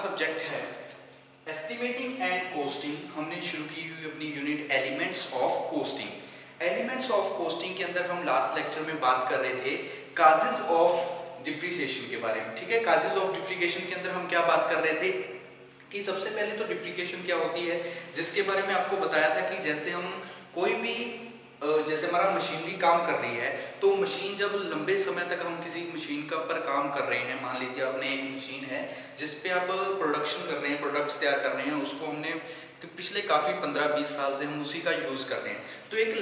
Subject है estimating and costing. हमने शुरू की हुई अपनी unit elements of costing. Elements of costing के अंदर हम लास्ट लेक्चर में बात कर रहे थे काजेज ऑफ डिप्रिसिएशन के बारे में। ठीक है, काजेज ऑफ डिप्रिसिएशन के अंदर हम क्या बात कर रहे थे कि सबसे पहले तो डिप्रिसिएशन क्या होती है, जिसके बारे में आपको बताया था कि जैसे हम कोई भी जैसे हमारा मशीनरी काम कर रही है तो मशीन जब लंबे समय तक हम किसी मशीन का पर काम कर रहे हैं, मान लीजिए आपने एक मशीन है जिस पे आप प्रोडक्शन कर रहे हैं, प्रोडक्ट्स तैयार कर रहे हैं, उसको हमने पिछले काफ़ी 15-20 साल से हम उसी का यूज़ कर रहे हैं। तो एक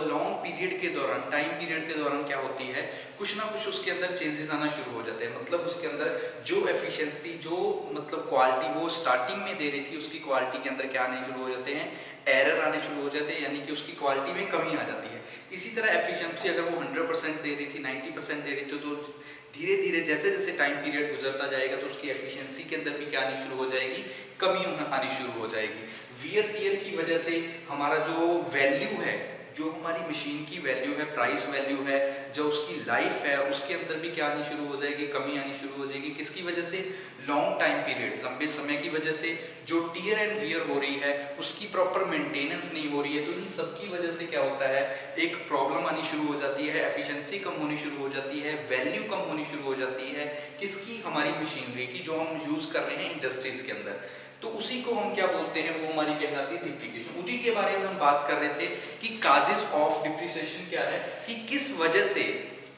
लॉन्ग पीरियड के दौरान, टाइम पीरियड के दौरान क्या होती है, कुछ ना कुछ उसके अंदर चेंजेस आना शुरू हो जाते हैं। मतलब उसके अंदर जो एफिशिएंसी, जो मतलब क्वालिटी वो स्टार्टिंग में दे रही थी, उसकी क्वालिटी के अंदर क्या आने शुरू हो जाते हैं, एरर आने शुरू हो जाते हैं, यानी कि उसकी क्वालिटी में कमी आ जाती है। इसी तरह एफिशिएंसी अगर वो 100% दे रही थी, 90% दे रही थी, तो धीरे धीरे जैसे जैसे टाइम पीरियड गुजरता जाएगा तो उसकी एफिशिएंसी के अंदर भी क्या आनी शुरू हो जाएगी, कमी आनी शुरू हो जाएगी। वियर टियर की वजह से हमारा जो वैल्यू है, जो हमारी मशीन की वैल्यू है, प्राइस वैल्यू है, जो उसकी लाइफ है, उसके अंदर भी क्या आनी शुरू हो जाएगी, कमी आनी शुरू हो जाएगी। किसकी वजह से? लॉन्ग टाइम पीरियड, लंबे समय की वजह से जो टियर एंड वियर हो रही है उसकी प्रॉपर मेंटेनेंस नहीं हो रही है। तो इन सब की वजह से क्या होता है, एक प्रॉब्लम आनी शुरू हो जाती है, एफिशिएंसी कम होनी शुरू हो जाती है, वैल्यू कम होनी शुरू हो जाती है। किसकी? हमारी मशीनरी की, जो हम यूज कर रहे हैं इंडस्ट्रीज के अंदर। तो उसी को हम क्या बोलते हैं, वो हमारी कहलाती है डिप्रिसिएशन। उसी के बारे में हम बात कर रहे थे कि काजेस ऑफ डिप्रिसिएशन क्या है, कि किस वजह से,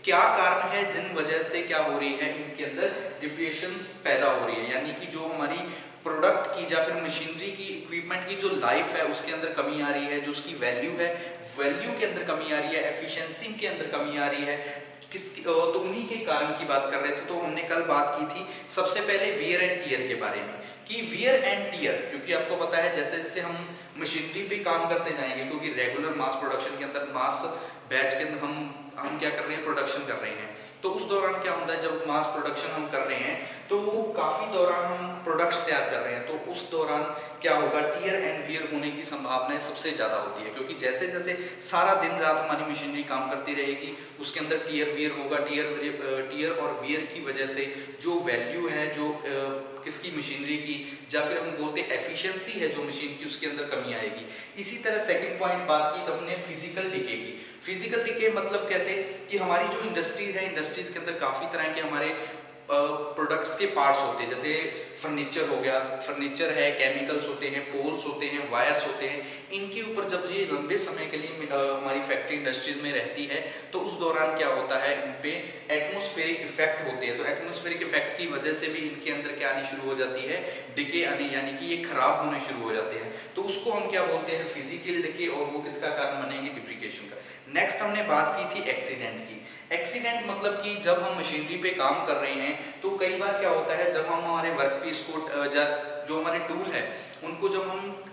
क्या कारण है जिन वजह से क्या हो रही है, इनके अंदर डिप्रिसिएशन पैदा हो रही है। यानी कि जो हमारी प्रोडक्ट की या फिर मशीनरी की, इक्विपमेंट की जो लाइफ है उसके अंदर कमी आ रही है, जो उसकी वैल्यू है, वैल्यू के अंदर कमी आ रही है, एफिशिएंसी के अंदर कमी आ रही है। किसकी? तो उन्हीं के कारण की बात कर रहे थे। तो हमने कल बात की थी सबसे पहले वियर एंड टियर के बारे में, कि वियर एंड टियर, क्योंकि आपको पता है जैसे जैसे हम मशीनरी पे काम करते जाएंगे, क्योंकि रेगुलर मास प्रोडक्शन के अंदर, मास बैच के अंदर हम क्या कर रहे हैं, प्रोडक्शन कर रहे हैं। तो उस दौरान क्या होता है, जब मास प्रोडक्शन हम कर रहे हैं तो काफ़ी दौरान हम प्रोडक्ट्स तैयार कर रहे हैं, तो उस दौरान क्या होगा, टियर एंड वियर होने की संभावनाएं सबसे ज़्यादा होती है। क्योंकि जैसे जैसे सारा दिन रात हमारी मशीनरी काम करती रहेगी, उसके अंदर टियर वियर होगा, टियर और वियर की वजह से जो वैल्यू है, जो किसकी, मशीनरी की, या फिर हम बोलते हैं एफिशिएंसी है जो मशीन की, उसके अंदर कमी आएगी। इसी तरह सेकंड पॉइंट बात की तो हमने फिजिकल डिके की। फिजिकल डिके मतलब कैसे, कि हमारी जो इंडस्ट्रीज है, इंडस्ट्रीज के अंदर काफ़ी तरह के हमारे प्रोडक्ट्स के पार्ट्स होते हैं। जैसे फर्नीचर हो गया, फर्नीचर है, केमिकल्स होते हैं, पोल्स होते हैं, वायर्स होते हैं। इनके ऊपर जब ये लंबे समय के लिए हमारी फैक्ट्री इंडस्ट्रीज में रहती है तो उस दौरान क्या होता है, इन पे एटमॉस्फेरिक इफेक्ट होते हैं। तो एटमॉस्फेरिक इफेक्ट की वजह से भी इनके अंदर क्या आनी शुरू हो जाती है, डिके आनी, यानी कि ये खराब होने शुरू हो जाते हैं। तो उसको हम क्या बोलते हैं, फिजिकल डिके, और वो किसका कारण बनेगी, डिप्रिसिएशन का। नेक्स्ट हमने बात की थी एक्सीडेंट की। एक्सीडेंट मतलब कि जब हम मशीनरी पे काम कर रहे हैं तो कई बार क्या होता है, जब हम हमारे वर्क पीस को, जो हमारे टूल है उनको जब हम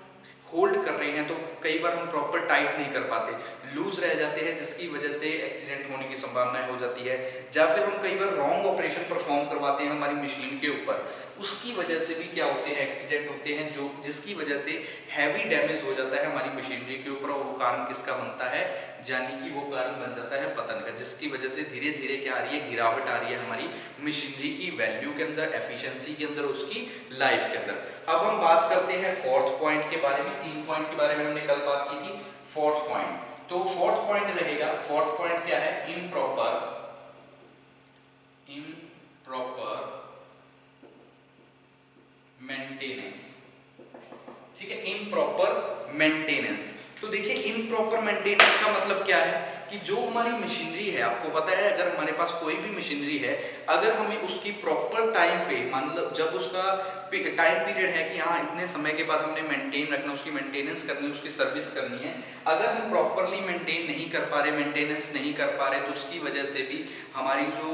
होल्ड कर रहे हैं तो कई बार हम प्रॉपर टाइट नहीं कर पाते, लूज रह जाते हैं, जिसकी वजह से एक्सीडेंट होने की संभावनाएं हो जाती है। या फिर हम कई बार रॉन्ग ऑपरेशन परफॉर्म करवाते हैं हमारी मशीन के ऊपर, उसकी वजह से भी क्या होते हैं, एक्सीडेंट होते हैं, जो जिसकी वजह से हैवी डैमेज हो जाता है हमारी मशीनरी के ऊपर। और वो कारण किसका बनता है, यानी कि वो कारण बन जाता है पतन का, जिसकी वजह से धीरे धीरे क्या आ रही है, गिरावट आ रही है हमारी मशीनरी की वैल्यू के अंदर, एफिशिएंसी के अंदर, उसकी लाइफ के अंदर। अब हम बात करते हैं फोर्थ पॉइंट के बारे में। 3 पॉइंट के बारे में हमने कल बात की थी। फोर्थ पॉइंट, तो फोर्थ पॉइंट रहेगा, फोर्थ पॉइंट क्या है, इम्प्रॉपर मेंटेनेंस। ठीक है, इम्प्रॉपर मेंटेनेंस। तो देखिए इम्प्रॉपर मेंटेनेंस का मतलब क्या है, कि जो हमारी मशीनरी है, आपको पता है अगर हमारे पास कोई भी मशीनरी है, अगर हमें उसकी प्रॉपर टाइम पे, मतलब जब उसका टाइम पीरियड है कि हाँ इतने समय के बाद हमने मेंटेन रखना, उसकी मेंटेनेंस करनी, उसकी सर्विस करनी है, अगर हम प्रॉपरली मेंटेन नहीं कर पा रहे, मेंटेनेंस नहीं कर पा रहे, तो उसकी वजह से भी हमारी जो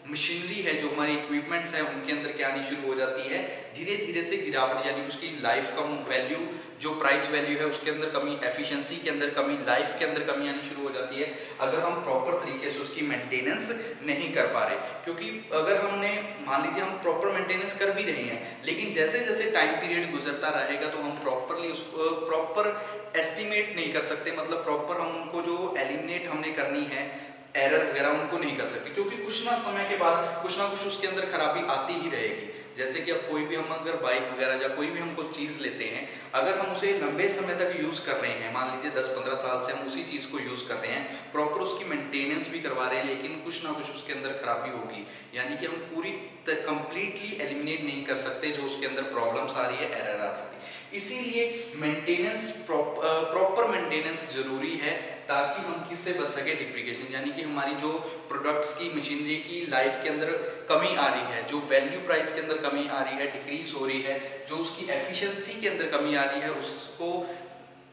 मशीनरी है, जो हमारी इक्विपमेंट्स हैं, उनके अंदर क्या आनी शुरू हो जाती है, धीरे धीरे से गिरावट, यानी उसकी लाइफ कम, वैल्यू जो प्राइस वैल्यू है उसके अंदर कमी, एफिशिएंसी के अंदर कमी, लाइफ के अंदर कमी आनी शुरू हो जाती है, अगर हम प्रॉपर तरीके से उसकी मेंटेनेंस नहीं कर पा रहे। क्योंकि अगर हमने, मान लीजिए हम प्रॉपर मेंटेनेंस कर भी रहे हैं, लेकिन जैसे जैसे टाइम पीरियड गुजरता रहेगा तो हम प्रॉपरली उसको प्रॉपर एस्टिमेट नहीं कर सकते, मतलब प्रॉपर हम उनको जो एलिमिनेट हमने करनी है, एरर वगैरह उनको नहीं कर सकते, क्योंकि कुछ ना समय के बाद कुछ ना कुछ उसके अंदर खराबी आती ही रहेगी। जैसे कि अब कोई भी हम अगर बाइक वगैरह या कोई भी हमको चीज़ लेते हैं, अगर हम उसे लंबे समय तक यूज़ कर रहे हैं, मान लीजिए 10-15 साल से हम उसी चीज़ को यूज़ कर रहे हैं, प्रॉपर उसकी मेंटेनेंस भी करवा रहे हैं, लेकिन कुछ ना कुछ उसके अंदर खराबी होगी, यानी कि हम पूरी कंप्लीटली एलिमिनेट नहीं कर सकते जो उसके अंदर प्रॉब्लम्स आ रही है, एरर आ सकती है। इसीलिए मेंटेनेंस, प्रॉपर मेंटेनेंस जरूरी है, ताकि हम किससे बच सके, डिप्रिकेशन, यानी कि हमारी जो प्रोडक्ट्स की, मशीनरी की लाइफ के अंदर कमी आ रही है, जो वैल्यू प्राइस के अंदर कमी आ रही है, डिक्रीज हो रही है, जो उसकी एफिशिएंसी के अंदर कमी आ रही है, उसको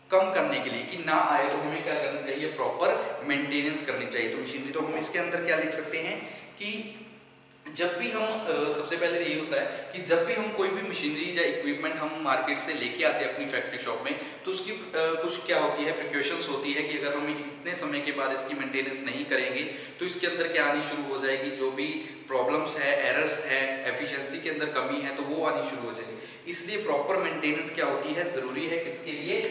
कम करने के लिए कि ना आए, तो हमें क्या करना चाहिए, प्रॉपर मेंटेनेंस करनी चाहिए। तो मशीनरी, तो हम इसके अंदर क्या लिख सकते हैं कि जब भी हम सबसे पहले यही होता है कि जब भी हम कोई भी मशीनरी या इक्विपमेंट हम मार्केट से लेके आते हैं अपनी फैक्ट्री शॉप में, तो उसकी कुछ क्या होती है, प्रिकॉशंस होती है कि अगर हम इतने समय के बाद इसकी मेंटेनेंस नहीं करेंगे तो इसके अंदर क्या आनी शुरू हो जाएगी, जो भी प्रॉब्लम्स है, एरर्स है, एफिशिएंसी के अंदर कमी है, तो वो आनी शुरू हो जाएगी। इसलिए प्रॉपर मेंटेनेंस क्या होती है, जरूरी है, किसके लिए,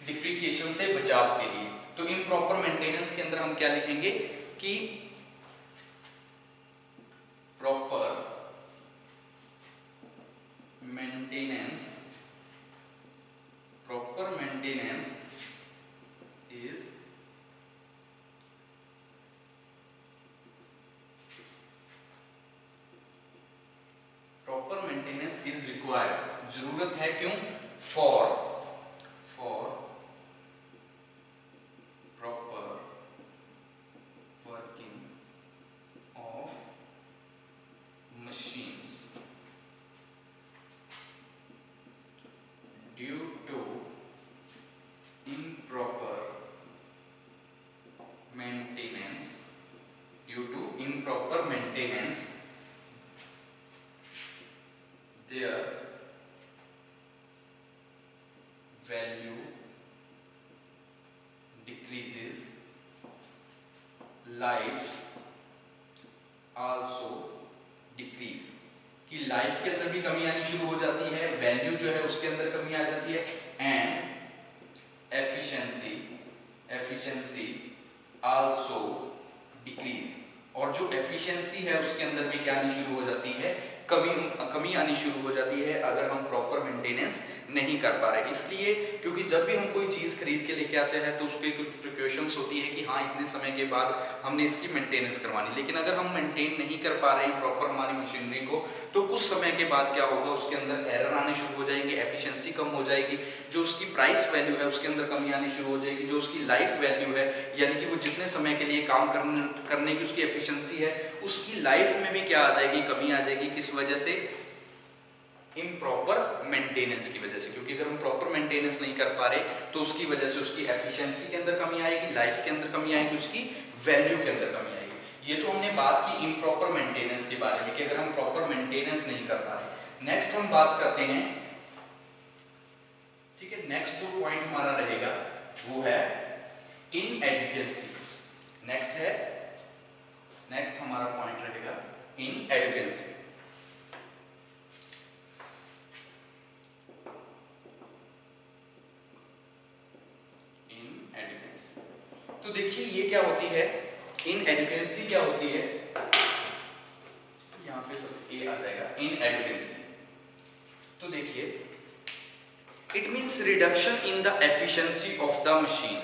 डिप्रिकेशन से बचाव के लिए। तो इन प्रॉपर मेंटेनेंस के अंदर हम क्या लिखेंगे कि proper maintenance, proper maintenance is proper maintenance is required, जरूरत है, क्यों, for proper working of machines due to improper maintenance, their value decreases, life also decrease, कि लाइफ के अंदर भी कमी आनी शुरू हो जाती है, वैल्यू जो है उसके अंदर कमी आ जाती है, एंड एफिशिएंसी आल्सो डिक्रीज, और जो एफिशिएंसी है उसके अंदर भी क्या आनी शुरू हो जाती है, कमी आनी शुरू हो जाती है, अगर हम प्रॉपर मेंटेनेंस नहीं कर पा रहे। इसलिए क्योंकि जब भी हम कोई चीज़ खरीद के लेके आते हैं तो उसके कुछ प्रिकॉशंस होती है कि हाँ इतने समय के बाद हमने इसकी मेंटेनेंस करवानी, लेकिन अगर हम मेंटेन नहीं कर पा रहे हैं प्रॉपर हमारी मशीनरी को, तो कुछ समय के बाद क्या होगा, उसके अंदर एरर आने शुरू हो जाएंगे, एफिशिएंसी कम हो जाएगी, जो उसकी प्राइस वैल्यू है उसके अंदर कमी आनी शुरू हो जाएगी, जो उसकी लाइफ वैल्यू है, यानी कि वो जितने समय के लिए काम करने की उसकी एफिशिएंसी है, उसकी लाइफ में भी क्या आ जाएगी, कमी आ जाएगी। किस वजह से, इम्प्रॉपर मेंटेनेंस की वजह से, क्योंकि अगर हम प्रॉपर मेंटेनेंस नहीं कर पा रहे तो उसकी वजह से उसकी एफिशिएंसी के अंदर कमी आएगी, लाइफ के अंदर कमी आएगी, उसकी वैल्यू के अंदर कमी आएगी। ये तो हमने बात की इम्प्रॉपर मेंटेनेंस के बारे में कि अगर हम प्रॉपर मेंटेनेंस नहीं कर पा रहे। नेक्स्ट हम बात करते हैं, ठीक है, नेक्स्ट जो पॉइंट हमारा रहेगा वो है इनएडुकेसी। नेक्स्ट हमारा पॉइंट रहेगा इनएडुकेसी। तो देखिए ये क्या होती है, इनएडुकेसी क्या होती है, यहाँ पे तो ए आ जाएगा, इनएडुकेसी। तो देखिए, it means reduction in the efficiency of the machine,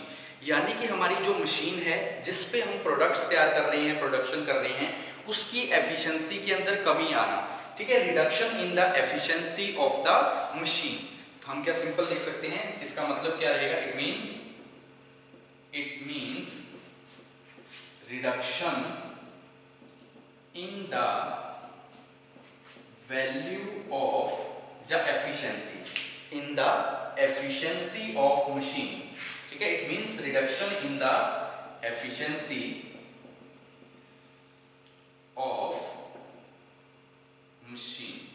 यानी कि हमारी जो मशीन है जिस पे हम प्रोडक्ट्स तैयार कर रहे हैं, प्रोडक्शन कर रहे हैं, उसकी एफिशिएंसी के अंदर कमी आना, ठीक है, reduction in the efficiency of the machine. तो हम क्या सिंपल लिख सकते हैं, इसका मतलब क्या रहेगा, it means reduction in the value of the efficiency of machine, ठीक है, it means reduction in the efficiency of machines,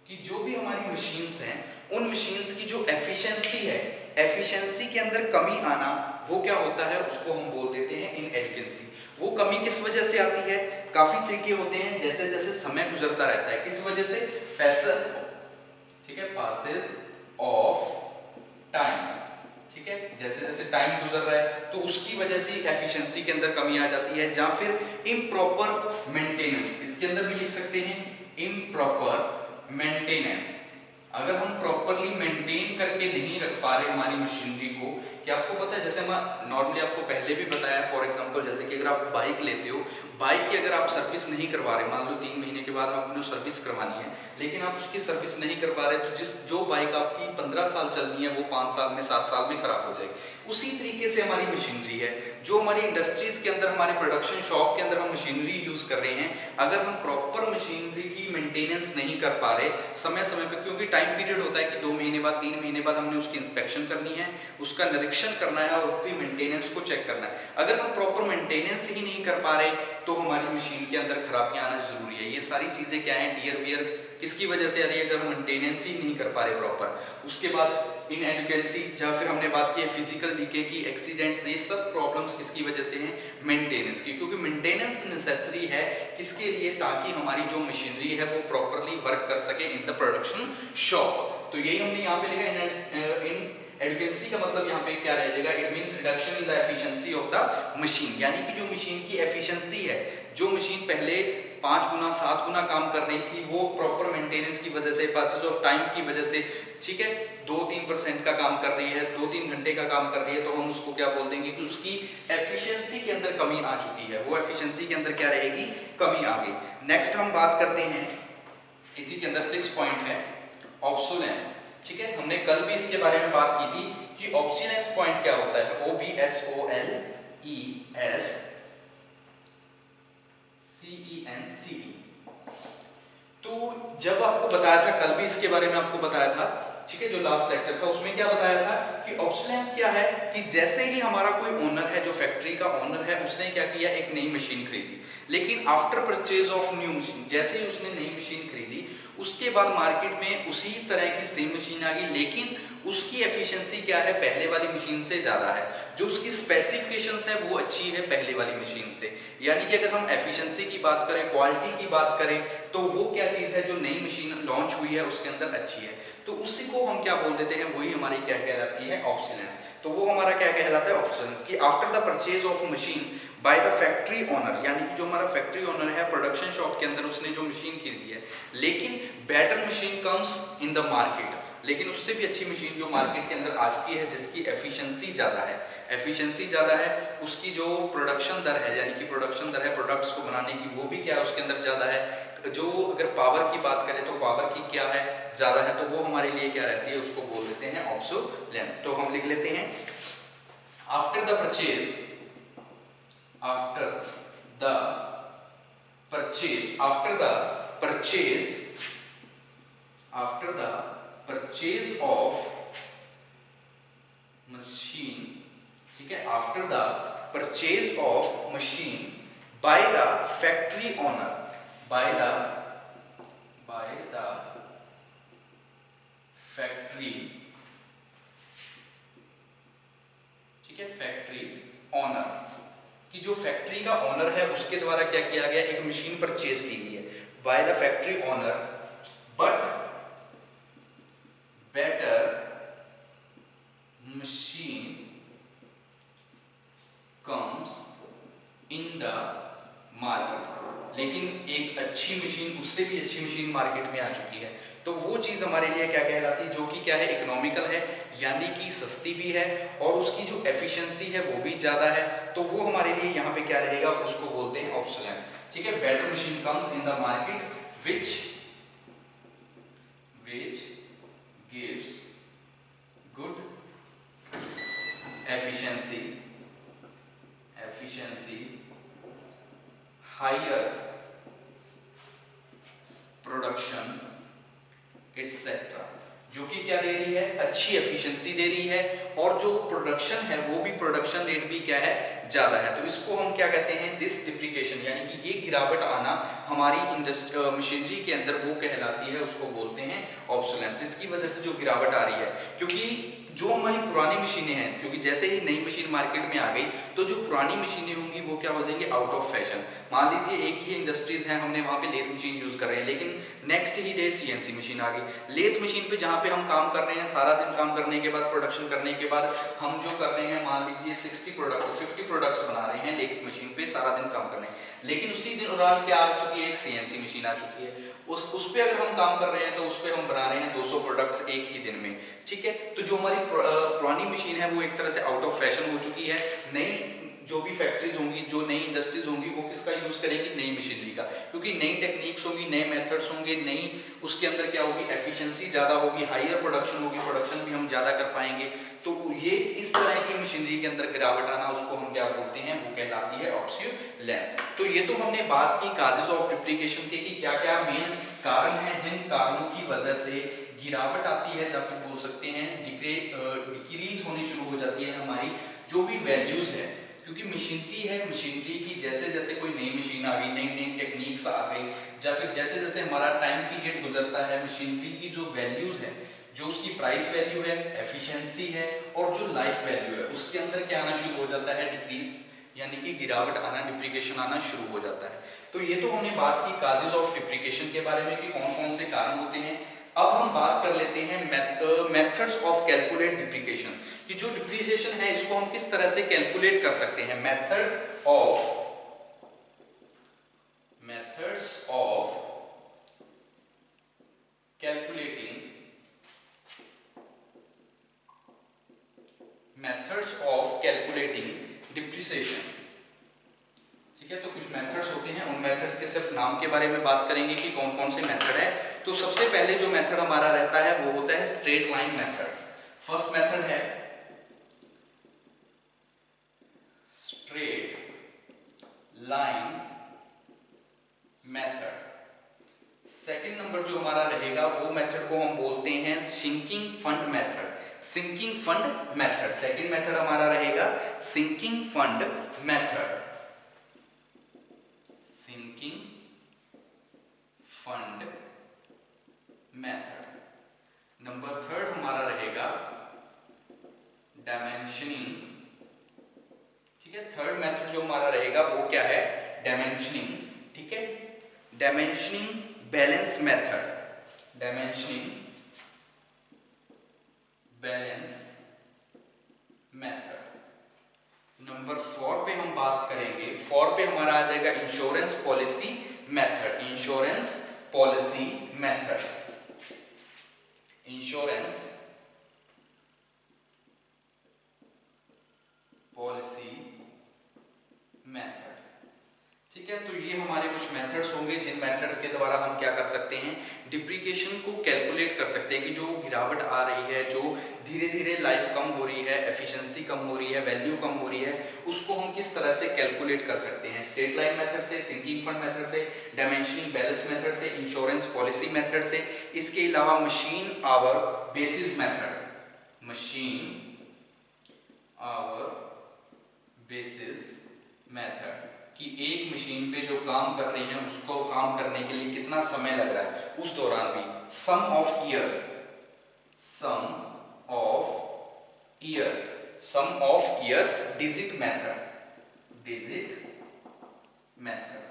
कि जो भी हमारी मशीन्स हैं उन मशीन्स की जो एफिशिएंसी है, एफिशिएंसी के अंदर कमी आना, वो क्या होता है, उसको हम बोल देते हैं इनएडुकेसी। वो कमी किस वजह से आती है, काफी तरीके होते हैं, जैसे जैसे समय गुजरता रहता है, किस वजह से, पैसेज, ठीक है, पासेज ऑफ टाइम, ठीक है, जैसे जैसे टाइम गुजर रहा है तो उसकी वजह से एफिशिएंसी के अंदर कमी आ जाती है। जहाँ फिर इम्प्रॉपर मेंटेनेंस, इसके अंदर भी लिख सकते हैं इम्प्रॉपर मेंटेनेंस। अगर हम प्रॉपरली मेंटेन करके नहीं रख पा रहे हमारी मशीनरी को, कि आपको पता है जैसे मैं नॉर्मली आपको पहले भी बताया, फॉर एग्जांपल जैसे कि अगर आप बाइक लेते हो, बाइक की अगर आप सर्विस नहीं करवा रहे, मान लो 3 महीने के बाद आपने सर्विस करवानी है, लेकिन आप उसकी सर्विस नहीं कर पा रहे, तो जो बाइक आपकी 15 साल चलनी है वो 5 साल में 7 साल में खराब हो जाएगी। उसी तरीके से हमारी मशीनरी है, जो हमारी इंडस्ट्रीज के अंदर, हमारे प्रोडक्शन शॉप के अंदर हम मशीनरी यूज कर रहे हैं, अगर हम प्रॉपर मशीनरी की मेंटेनेंस नहीं कर पा रहे समय समय पे, क्योंकि टाइम पीरियड होता है कि 2 महीने बाद 3 महीने बाद हमने उसकी इंस्पेक्शन करनी है, उसका निरीक्षण करना है और उसकी मेंटेनेंस को चेक करना है। अगर हम प्रॉपर मेंटेनेंस ही नहीं कर पा रहे तो हमारी मशीन के अंदर खराबियां आना जरूरी है। ये सारी चीजें क्या है, टियर वियर किसकी वजह से आ रही है, अगर हम मेंटेनेंस ही नहीं कर पा रहे प्रॉपर। उसके बाद इनएडुकेंसी, जहाँ फिर हमने बात की है फिजिकल डीके की, एक्सीडेंट्स, ये सब प्रॉब्लम्स किसकी वजह से हैं, मेंटेनेंस की। क्योंकि मेंटेनेंस नेसेसरी है किसके लिए, ताकि हमारी जो मशीनरी है वो प्रॉपरली वर्क कर सके इन द प्रोडक्शन शॉप। तो यही हमने यहाँ पे लिखा इन एडुकेंसी का मतलब यहाँ पे क्या रह जाएगा, it means reduction in the efficiency of the machine, यानी कि जो मशीन की एफिशिएंसी है, जो मशीन पहले 5 गुना 7 गुना काम कर रही थी, वो प्रॉपर मेंटेनेंस की वजह से, पैसेज ऑफ टाइम की वजह से, ठीक है, 2-3% का काम कर रही है, 2-3 घंटे का काम कर रही है, तो हम उसको क्या बोल देंगे कि उसकी एफिशिएंसी के अंदर कमी आ चुकी है, वो एफिशिएंसी के अंदर क्या रहेगी, कमी आ गई। नेक्स्ट हम बात करते हैं, इसी के अंदर 6 पॉइंट है ऑब्सोलेंस। ठीक है, हमने कल भी इसके बारे में बात की थी कि ऑब्सोलेंस पॉइंट क्या होता है, OBSOLENCE। तो जब आपको बताया था, कल भी इसके बारे में आपको बताया था, ठीक है, जो लास्ट लेक्चर था उसमें क्या बताया था कि ऑब्सोलेंस क्या है, कि जैसे ही हमारा कोई ओनर है, जो फैक्ट्री का ओनर है, उसने क्या किया, एक नई मशीन खरीदी, लेकिन after purchase of new machine, जैसे ही उसने नई मशीन खरीदी, उसके बाद मार्केट में उसी तरह की सेम मशीन आ गई, लेकिन उसकी एफिशिएंसी क्या है, पहले वाली मशीन से ज्यादा है, जो उसकी स्पेसिफिकेशंस है वो अच्छी है पहले वाली मशीन से। यानी कि अगर हम एफिशिएंसी की बात करें, क्वालिटी की बात करें, तो वो क्या चीज है जो नई मशीन लॉन्च हुई है उसके अंदर अच्छी है, तो उसी को हम क्या बोल देते हैं, वही हमारी क्या कहलाती है, ऑब्सोलेंस। तो वो हमारा क्या कहलाता है, ऑब्सोलेंस, कि after the purchase of machine by the factory owner, यानी कि जो हमारा फैक्ट्री ओनर है, प्रोडक्शन शॉप के अंदर उसने जो मशीन खरीदी है, लेकिन better machine comes in the market, लेकिन उससे भी अच्छी मशीन जो मार्केट के अंदर आ चुकी है, जिसकी एफिशिएंसी ज़्यादा है, एफिशिएंसी ज़्यादा है, उसकी जो प्रोडक्शन दर है, यानी कि प्रोडक्शन दर है प्रोडक्ट्स को बनाने की, वो भी क्या है, उसके अंदर ज़्यादा है। जो अगर पावर की बात करें तो पावर की क्या है, ज़्यादा है, तो वो हमारे लिए क्या रहती है, उसको बोल देते हैं ऑब्सोलेंस। तो हम लिख लेते हैं after the purchase, after the purchase, after the purchase, after the purchase of machine, ठीक है, after the purchase of machine by the factory owner, by the factory, ठीक है, फैक्ट्री ओनर, कि जो फैक्ट्री का ओनर है उसके द्वारा क्या किया गया, एक मशीन परचेज की गई है by the factory owner, but better machine comes in the market, लेकिन एक अच्छी मशीन, उससे भी अच्छी मशीन मार्केट में आ चुकी है, तो वो चीज हमारे लिए क्या कहलाती है, जो कि क्या है, इकोनॉमिकल है, यानी कि सस्ती भी है, और उसकी जो एफिशिएंसी है वो भी ज्यादा है, तो वो हमारे लिए यहाँ पे क्या रहेगा, उसको बोलते हैं ऑब्सोलेंस। ठीक है, better machine comes in the market which gives good efficiency, higher production etc, जो कि क्या दे रही है, अच्छी एफिशिएंसी दे रही है, और जो प्रोडक्शन है वो भी, प्रोडक्शन रेट भी क्या है, ज्यादा है, तो इसको हम क्या कहते हैं, दिस डिप्रिकेशन, यानी कि ये गिरावट आना हमारी मशीनरी के अंदर वो कहलाती है, उसको बोलते हैं ऑब्सोलेंस। इसकी वजह से जो गिरावट आ रही है, क्योंकि जो हमारी पुरानी मशीनें हैं, क्योंकि जैसे ही नई मशीन मार्केट में आ गई तो जो पुरानी मशीनें होंगी वो क्या हो जाएंगी, आउट ऑफ फैशन। मान लीजिए एक ही इंडस्ट्रीज है, हमने वहाँ पे लेथ मशीन यूज कर रहे हैं, लेकिन नेक्स्ट ही डे सीएनसी मशीन आ गई। लेथ मशीन पे जहाँ पे हम काम कर रहे हैं, सारा दिन काम करने के बाद, प्रोडक्शन करने के बाद हम जो कर रहे हैं, मान लीजिए 60 प्रोडक्ट 50 प्रोडक्ट्स बना रहे हैं लेथ मशीन पे सारा दिन काम करने, लेकिन उसी दिन दौरान क्या आ चुकी है, एक सीएनसी मशीन आ चुकी है। उस पे अगर हम काम कर रहे हैं तो उस पे हम बना रहे हैं 200 प्रोडक्ट्स एक ही दिन में, ठीक है। तो जो हमारी पुरानी मशीन है वो एक तरह से आउट ऑफ फैशन हो चुकी है। नई जो भी फैक्ट्रीज होंगी, जो नई इंडस्ट्रीज होंगी, वो किसका यूज करेंगी, नई मशीनरी का, क्योंकि नई टेक्निक्स होंगी, नए मेथड्स होंगे, नई उसके अंदर क्या होगी, एफिशिएंसी ज्यादा होगी, हायर प्रोडक्शन होगी, प्रोडक्शन भी हम ज्यादा कर पाएंगे। तो ये इस तरह की मशीनरी के अंदर गिरावट आना, उसको हम क्या बोलते हैं, वो कहलाती है ऑब्सोल्यूलेंस। तो ये तो हमने बात की काजेज ऑफ डिप्रिकेशन के, कि क्या क्या मेन कारण हैं जिन कारणों की वजह से गिरावट आती है, या फिर बोल सकते हैं डिक्रीज होनी शुरू हो जाती है हमारी जो भी वैल्यूज है। क्योंकि मशीनरी है, मशीनरी की जैसे जैसे कोई नई मशीन आ गई, नई नई टेक्निक्स आ गई, या फिर जैसे जैसे हमारा टाइम पीरियड गुजरता है, मशीनरी की जो वैल्यूज है, जो उसकी प्राइस वैल्यू है, एफिशिएंसी है, और जो लाइफ वैल्यू है, उसके अंदर क्या आना शुरू हो जाता है, डिक्रीज, यानी कि गिरावट आना, डिप्रिकेशन आना शुरू हो जाता है। तो ये तो हमने बात की काजेज ऑफ डिप्रिकेशन के बारे में कि कौन कौन से कारण होते हैं। अब हम बात कर लेते हैं मेथड्स ऑफ कैलकुलेट डिप्रिकेशन, कि जो डिप्रिसिएशन है इसको हम किस तरह से कैलकुलेट कर सकते हैं। मेथड्स ऑफ कैलकुलेटिंग डिप्रिसिएशन, ठीक है। तो कुछ मेथड्स होते हैं, उन मेथड्स के सिर्फ नाम के बारे में बात करेंगे कि कौन कौन से मेथड है। तो सबसे पहले जो मेथड हमारा रहता है वो होता है straight line method. First method है straight line method. Second number जो हमारा रहेगा वो मेथड को हम बोलते हैं sinking fund method. Sinking fund method, second method हमारा रहेगा sinking fund method. Sinking fund method. Number third हमारा रहेगा डायमेंशनिंग, ठीक है। थर्ड मेथड जो हमारा रहेगा वो क्या है, डायमेंशनिंग, ठीक है। Dimensioning balance method, dimensioning balance method. Number 4 पे हम बात करेंगे, 4 पे हमारा आ जाएगा insurance policy method. Insurance policy method, insurance policy method, ठीक है। तो ये हमारे कुछ मेथड्स होंगे जिन मेथड्स के द्वारा हम क्या कर सकते हैं, डिप्रिकेशन को कैलकुलेट कर सकते हैं, कि जो गिरावट आ रही है, जो धीरे धीरे लाइफ कम हो रही है, एफिशिएंसी कम हो रही है, वैल्यू कम हो रही है, उसको हम किस तरह से कैलकुलेट कर सकते हैं। स्ट्रेट लाइन मेथड से, सिंकिंग फंड मेथड से, डायमेंशनिंग बैलेंस मेथड से, इंश्योरेंस पॉलिसी मेथड से। इसके अलावा machine our basis method, machine our basis method, कि एक मशीन पे जो काम कर रही है उसको काम करने के लिए कितना समय लग रहा है, उस दौरान भी sum of years, sum of years, sum of years digit method, digit method,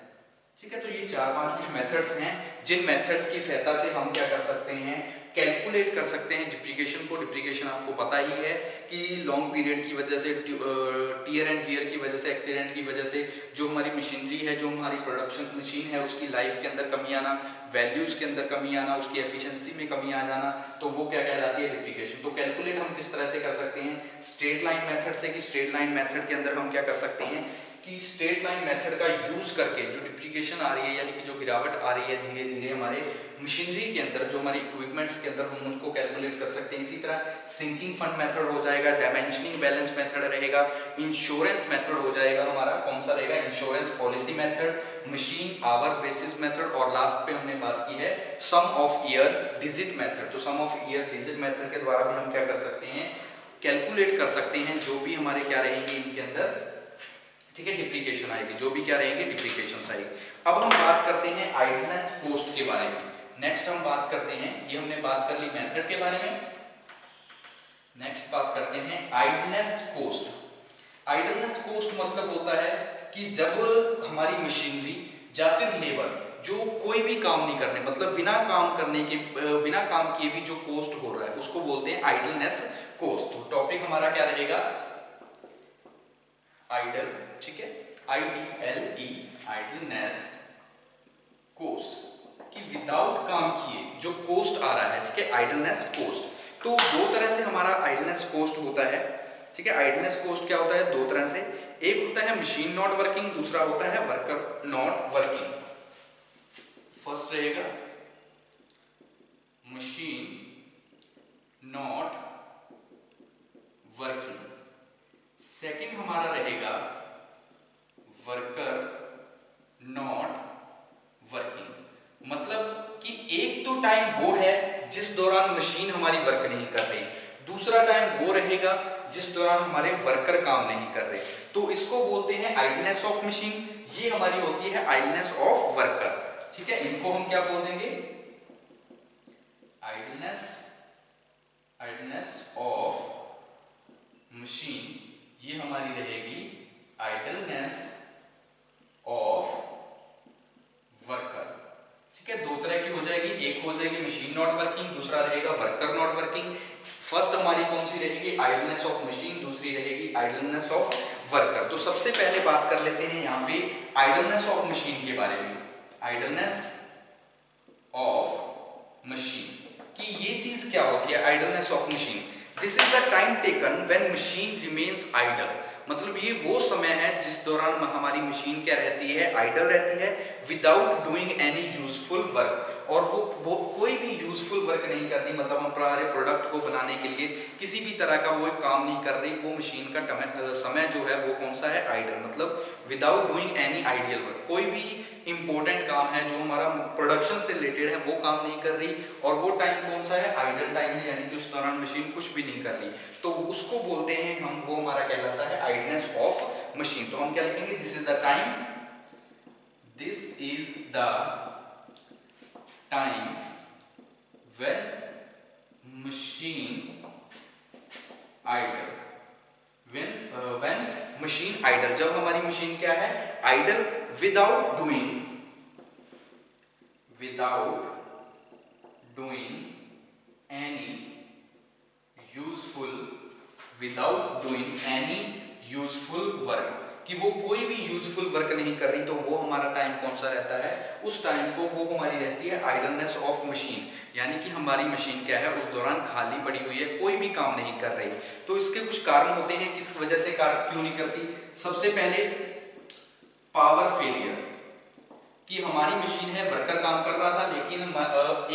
ठीक है। तो ये 4-5 कुछ मेथड्स हैं जिन मेथड्स की सहायता से हम क्या कर सकते हैं, कैलकुलेट कर सकते हैं डिप्रिकेशन को। डिप्रिकेशन आपको पता ही है कि लॉन्ग पीरियड की वजह से, टीयर एंड वियर की वजह से, एक्सीडेंट की वजह से जो हमारी मशीनरी है, जो हमारी प्रोडक्शन मशीन है, उसकी लाइफ के अंदर कमी आना, वैल्यूज के अंदर कमी आना, उसकी एफिशिएंसी में कमी आ जाना, तो वो क्या कहलाती है, डिप्रिकेशन। तो कैलकुलेट हम किस तरह से कर सकते हैं, स्ट्रेट लाइन मेथड से। कि स्ट्रेट लाइन मेथड के अंदर हम क्या कर सकते हैं कि स्ट्रेट लाइन मेथड का यूज करके जो डिप्रिकेशन आ रही है, यानी कि जो गिरावट आ रही है धीरे धीरे हमारे मशीनरी के अंदर, जो हमारे इक्विपमेंट्स के अंदर, हम उनको कैलकुलेट कर सकते हैं। इसी तरह सिंकिंग फंड मेथड हो जाएगा, डायमेंशनिंग बैलेंस मेथड रहेगा, इंश्योरेंस मेथड हो जाएगा हमारा, कौन सा रहेगा, insurance policy method, machine our basis method, और लास्ट पे हमने बात की है सम ऑफ ईयर्स डिजिट मेथड। तो सम ऑफ ईयर डिजिट मेथड के द्वारा भी हम क्या कर सकते हैं, कैलकुलेट कर सकते हैं जो भी हमारे क्या रहेंगे इनके अंदर, ठीक है, डिप्रिकेशन आएगी, जो भी क्या रहेंगे, डिप्रिकेशन आएगी। अब हम बात करते हैं आइडलनेस कॉस्ट के बारे में। नेक्स्ट हम बात करते हैं, ये हमने बात कर ली मेथड के बारे में, नेक्स्ट बात करते हैं आइडलनेस कोस्ट। आइडलनेस कोस्ट मतलब होता है कि जब हमारी मशीनरी या फिर लेबर जो कोई भी काम नहीं करने, मतलब बिना काम करने के, बिना काम किए भी जो कोस्ट हो रहा है उसको बोलते हैं आइडलनेस कोस्ट। तो टॉपिक हमारा क्या रहेगा, आइडल, ठीक है, IDLE, आइडलनेस कोस्ट, कि विदाउट काम किए जो कोस्ट आ रहा है, ठीक है, आइडलनेस कोस्ट। तो दो तरह से हमारा आइडलनेस कोस्ट होता है, ठीक है। आइडलनेस कोस्ट क्या होता है, दो तरह से, एक होता है मशीन नॉट वर्किंग, दूसरा होता है वर्कर नॉट वर्किंग। फर्स्ट रहेगा मशीन नॉट वर्किंग, सेकंड हमारा रहेगा वर्कर नॉट वर्किंग। मतलब कि एक तो टाइम वो है जिस दौरान मशीन हमारी वर्क नहीं कर रही, दूसरा टाइम वो रहेगा जिस दौरान हमारे वर्कर काम नहीं कर रहे। तो इसको बोलते हैं आइडलनेस ऑफ मशीन, ये हमारी होती है आइडलनेस ऑफ वर्कर, ठीक है। इनको हम क्या बोल देंगे, आइडलनेस, आइडलनेस ऑफ मशीन, ये हमारी रहेगी आइडलनेस ऑफ वर्कर, ठीक है। दो तरह की हो जाएगी, एक हो जाएगी मशीन नॉट वर्किंग, दूसरा रहेगा वर्कर नॉट वर्किंग। फर्स्ट हमारी कौन सी रहेगी, आइडलनेस ऑफ मशीन, दूसरी रहेगी आइडलनेस ऑफ वर्कर। तो सबसे पहले बात कर लेते हैं यहाँ पे आइडलनेस ऑफ मशीन के बारे में। आइडलनेस ऑफ मशीन कि ये चीज क्या होती है, idleness of machine, this is the time taken when machine remains idle. मतलब ये वो समय है जिस दौरान हमारी मशीन क्या रहती है, आइडल रहती है, without doing any useful work. और वो कोई भी यूजफुल वर्क नहीं कर रही, मतलब हम हमारे प्रोडक्ट को बनाने के लिए किसी भी तरह का वो काम नहीं कर रही, वो मशीन का समय जो है वो कौन सा है, आइडल, मतलब without doing any ideal work. कोई भी इंपॉर्टेंट काम है जो हमारा प्रोडक्शन से रिलेटेड है वो काम नहीं कर रही, और वो टाइम कौन सा है, आइडल टाइम है, यानी कि उस दौरान मशीन कुछ भी नहीं कर रही, तो उसको बोलते हैं हम, वो हमारा कहलाता है आइडलनेस ऑफ मशीन। तो हम क्या लिखेंगे, this is the time, this is the time when machine idle, when machine idle, जब हमारी मशीन क्या है, idle, without doing any useful work, कि वो कोई भी यूजफुल वर्क नहीं कर रही, तो वो हमारा टाइम कौन सा रहता है, उस टाइम को वो हमारी रहती है आइडलनेस ऑफ मशीन, यानी कि हमारी मशीन क्या है, उस दौरान खाली पड़ी हुई है, कोई भी काम नहीं कर रही। तो इसके कुछ कारण होते हैं, किस वजह से क्यों नहीं करती। सबसे पहले पावर फेलियर, कि हमारी मशीन है, वर्कर काम कर रहा था, लेकिन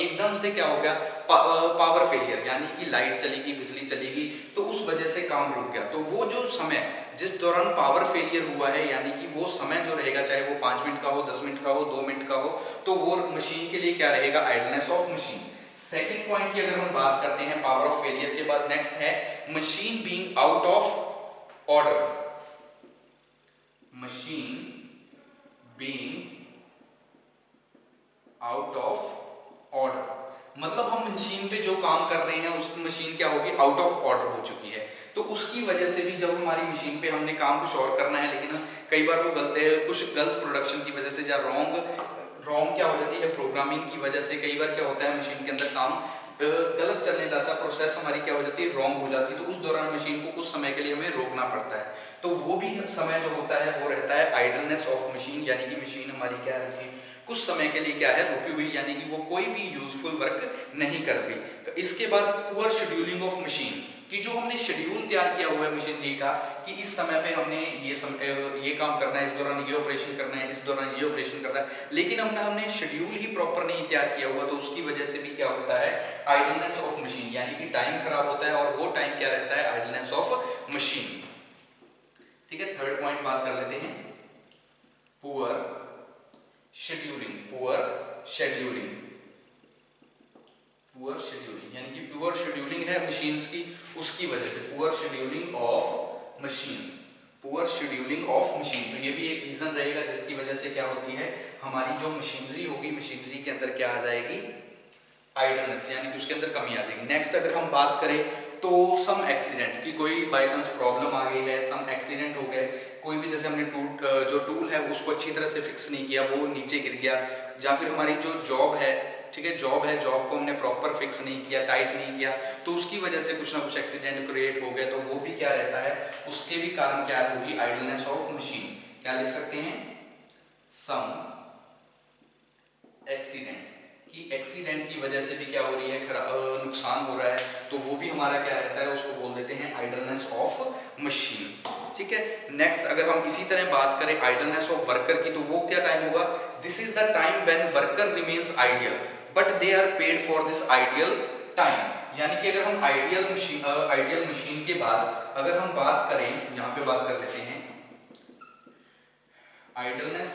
एकदम से क्या हो गया, पावर फेलियर, यानी कि लाइट चलेगी, बिजली चलेगी, तो उस वजह से काम रुक गया। तो वो जो समय जिस दौरान पावर फेलियर हुआ है, यानी कि वो समय जो रहेगा, चाहे वो 5 मिनट का हो, 10 मिनट का हो, 2 मिनट का हो, तो वो मशीन के लिए क्या रहेगा, idleness of machine. Second point की अगर हम बात करते हैं पावर ऑफ फेलियर के बाद, नेक्स्ट है machine being out of order, machine being out of order, मतलब हम मशीन पे जो काम कर रहे हैं उसकी मशीन क्या होगी, आउट ऑफ ऑर्डर हो चुकी है। तो उसकी वजह से भी जब हमारी मशीन पे हमने काम कुछ और करना है, लेकिन कई बार वो कुछ गलत प्रोडक्शन की वजह से या रॉन्ग क्या हो जाती है, प्रोग्रामिंग की वजह से कई बार क्या होता है, मशीन के अंदर काम गलत चलने लगता है, प्रोसेस हमारी क्या हो जाती है, रॉन्ग हो जाती है, तो उस दौरान मशीन को कुछ समय के लिए हमें रोकना पड़ता है। तो वो भी समय जो होता है वो रहता है आइडलनेस ऑफ मशीन, यानी कि मशीन हमारी क्या है, कुछ समय के लिए क्या है, रुकी हुई, यानी कि वो कोई भी यूजफुल वर्क नहीं कर रही। इसके बाद पुअर शेड्यूलिंग ऑफ मशीन, कि जो हमने शेड्यूल तैयार किया हुआ है मशीनरी का, कि इस समय पे हमने ये काम करना है, इस दौरान ये ऑपरेशन करना है, इस दौरान ये ऑपरेशन करना है, लेकिन हमने शेड्यूल ही प्रॉपर नहीं तैयार किया हुआ, तो उसकी वजह से भी क्या होता है, आइडलनेस ऑफ मशीन, यानी कि टाइम खराब होता है, और वो टाइम क्या रहता है, आइडलनेस ऑफ मशीन। ठीक है, थर्ड पॉइंट बात कर लेते हैं, पुअर शेड्यूलिंग, यानी कि पुअर शेड्यूलिंग है मशीन्स की, उसकी वजह से पुअर शेड्यूलिंग ऑफ मशीन्स, तो ये भी एक रीजन रहेगा जिसकी वजह से क्या होती है, हमारी जो मशीनरी होगी, मशीनरी के अंदर क्या आ जाएगी, आइडलनेस, यानी कि उसके अंदर कमी आ जाएगी। नेक्स्ट अगर हम बात करें तो सम एक्सीडेंट कि कोई बाई चांस प्रॉब्लम आ गई है, सम एक्सीडेंट हो गए, कोई भी जैसे हमने जो टूल है उसको अच्छी तरह से फिक्स नहीं किया, वो नीचे गिर गया, या फिर हमारी जो जॉब है, ठीक है, जॉब को हमने प्रॉपर फिक्स नहीं किया, टाइट नहीं किया, तो उसकी वजह से कुछ ना कुछ एक्सीडेंट क्रिएट हो गए, तो वो भी क्या रहता है, उसके भी कारण क्या होगी, आइडलनेस ऑफ मशीन। क्या लिख सकते हैं, सम एक्सीडेंट, कि एक्सीडेंट की वजह से भी क्या हो रही है, नुकसान हो रहा है, तो वो भी हमारा क्या रहता है, उसको बोल देते हैं आइडलनेस ऑफ मशीन। ठीक है, नेक्स्ट अगर हम इसी तरह बात करें आइडलनेस ऑफ वर्कर की, तो वो क्या टाइम होगा, this is the time when worker remains ideal but they are paid for this ideal time. यानी कि अगर हम आइडियल मशीन के बाद अगर हम बात करें, यहां पे बात कर लेते हैं आइडलनेस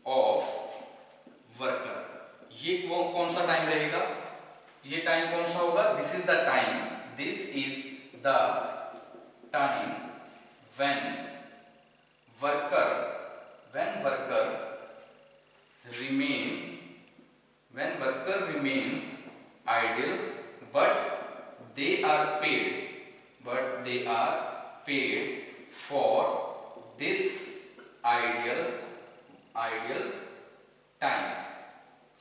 ऑफ वर्कर, ये वो कौन सा टाइम रहेगा, ये टाइम कौन सा होगा, this is the time, this is the time when worker remains idle but they are paid for this ideal time.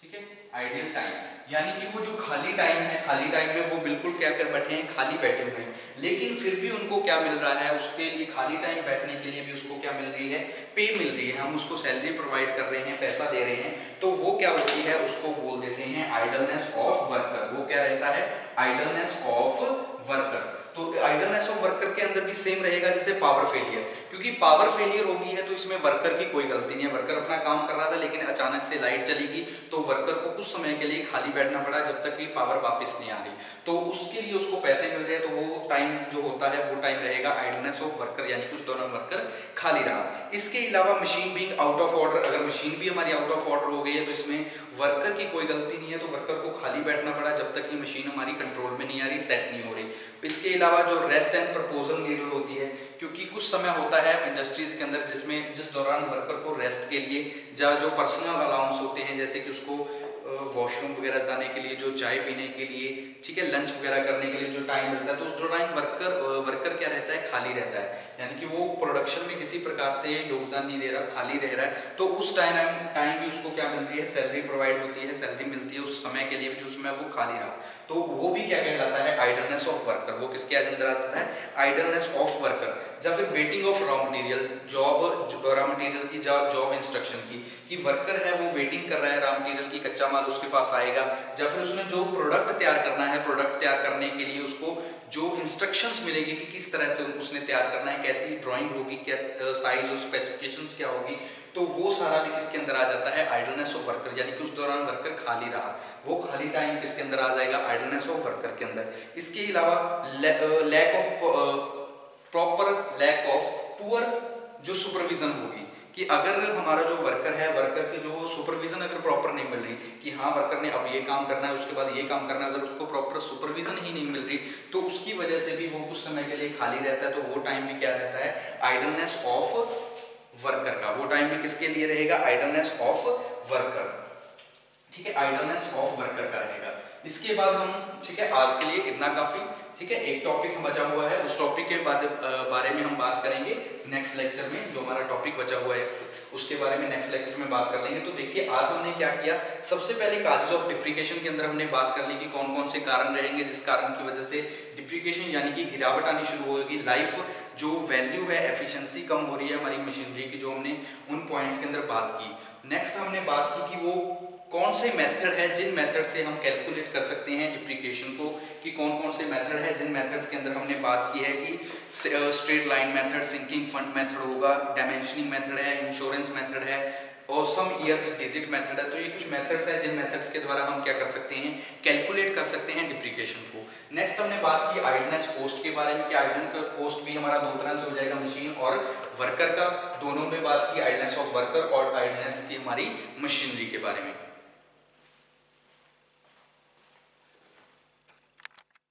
ठीक है, आइडियल टाइम, यानी कि वो जो खाली टाइम है, खाली टाइम में वो बिल्कुल क्या कर बैठे हैं, खाली बैठे हुए हैं, लेकिन फिर भी उनको क्या मिल रहा है, उसके लिए खाली टाइम बैठने के लिए भी उसको क्या मिल रही है, पे मिल रही है, हम उसको सैलरी प्रोवाइड कर रहे हैं, पैसा दे रहे हैं, तो वो क्या होती है, उसको बोल देते हैं आइडलनेस ऑफ वर्कर। वो क्या रहता है, आइडलनेस ऑफ वर्कर। तो आइडलनेस ऑफ वर्कर के अंदर भी सेम रहेगा जैसे पावर फेलियर, क्योंकि पावर फेलियर होगी है तो इसमें वर्कर की कोई गलती नहीं है, वर्कर अपना काम कर रहा था लेकिन अचानक से लाइट चली गई, तो वर्कर को कुछ समय के लिए खाली बैठना पड़ा जब तक कि पावर वापस नहीं आ रही, तो उसके लिए उसको पैसे मिल रहे हैं, तो वो टाइम जो होता है वो टाइम रहेगा आइडलनेस ऑफ वर्कर, यानी कि उस दौरान वर्कर खाली रहा। इसके अलावा machine being out of order, अगर मशीन भी हमारी आउट ऑफ ऑर्डर हो गई है तो इसमें वर्कर की कोई गलती नहीं है, तो वर्कर को खाली बैठना पड़ा जब तक कि मशीन हमारी कंट्रोल में नहीं आ रही, सेट नहीं हो रही। इसके अलावा जो रेस्ट एंड प्रपोजल नीडल होती है, क्योंकि कुछ समय होता है इंडस्ट्रीज के अंदर जिस दौरान वर्कर को रेस्ट के लिए जो पर्सनल अलाउंस होते हैं, जैसे कि उसको वॉशरूम वगैरह जाने के लिए, जो चाय पीने के लिए, ठीक है, लंच वगैरह करने के लिए जो टाइम मिलता है, तो उस दौरान वर्कर क्या रहता है, खाली रहता है, यानी कि वो प्रोडक्शन में किसी प्रकार से योगदान नहीं दे रहा, खाली रह रहा है, तो उस टाइम भी उसको क्या मिलती है, सैलरी प्रोवाइड होती है, सैलरी मिलती है उस समय के लिए भी जो उसमें वो खाली रहा, तो वो भी क्या कहलाता है, आइडलनेस ऑफ वर्कर। वो किसके अंदर आता है, आइडलनेस ऑफ वर्कर। या फिर waiting of raw material, raw material की जॉब इंस्ट्रक्शन की, कि वर्कर है वो वेटिंग कर रहा है रॉ मटेरियल की, कच्चा माल उसके पास आएगा, या फिर उसने जो प्रोडक्ट तैयार करना है, प्रोडक्ट तैयार करने के लिए उसको जो इंस्ट्रक्शंस मिलेगी कि किस तरह से उसने तैयार करना है, कैसी ड्राइंग होगी, कैसे साइज और स्पेसिफिकेशंस क्या होगी, तो वो सारा भी किसके अंदर आ जाता है, आइडलनेस ऑफ वर्कर, यानी कि उस दौरान वर्कर खाली रहा, वो खाली टाइम किसके अंदर आ जाएगा, आइडलनेस ऑफ वर्कर के अंदर। इसके अलावा लैक ऑफ पुअर जो सुपरविजन होगी, कि अगर हमारा जो वर्कर है, वर्कर की जो सुपरविजन अगर प्रॉपर नहीं मिल रही, कि हाँ वर्कर ने अब ये काम करना है, उसके बाद ये काम करना है, अगर उसको प्रॉपर सुपरविजन ही नहीं मिल रही, तो उसकी वजह से भी वो कुछ समय के लिए खाली रहता है, तो वो टाइम भी क्या रहता है, आइडलनेस ऑफ वर्कर का। वो टाइम भी किसके लिए रहेगा, आइडलनेस ऑफ वर्कर। ठीक है, आइडलनेस ऑफ वर्कर का रहेगा। इसके बाद हम, ठीक है, आज के लिए इतना काफी, ठीक है, एक टॉपिक बचा हुआ है, उस टॉपिक के बारे में हम बात करेंगे नेक्स्ट लेक्चर में, जो हमारा टॉपिक बचा हुआ है उसके बारे में नेक्स्ट लेक्चर में बात कर लेंगे। तो देखिए आज हमने क्या किया, सबसे पहले काजेज ऑफ डिप्रिकेशन के अंदर हमने बात कर ली कि कौन कौन से कारण रहेंगे जिस कारण की वजह से डिप्रिकेशन यानी कि गिरावट आनी शुरू होगी, लाइफ जो वैल्यू है, एफिशिएंसी कम हो रही है हमारी मशीनरी की, जो हमने उन पॉइंट्स के अंदर बात की। नेक्स्ट हमने बात की कि वो कौन से मेथड है जिन मेथड से हम कैलकुलेट कर सकते हैं डिप्रिकेशन को, कि कौन कौन से मेथड है जिन मेथड्स के अंदर हमने बात की है कि straight line method, sinking fund method होगा, डायमेंशनिंग मेथड है, इंश्योरेंस मेथड है, और सम ईयर्स डिजिट मेथड है। तो ये कुछ मेथड्स हैं जिन मेथड्स के द्वारा हम क्या कर सकते हैं, कैलकुलेट कर सकते हैं डिप्रिकेशन को। नेक्स्ट हमने बात की आइडलनेस कॉस्ट के बारे में, कि आइडलनेस कॉस्ट भी हमारा दो तरह से हो जाएगा, मशीन और वर्कर का, दोनों में बात की आइडलनेस ऑफ वर्कर और आइडलनेस की हमारी मशीनरी के बारे में।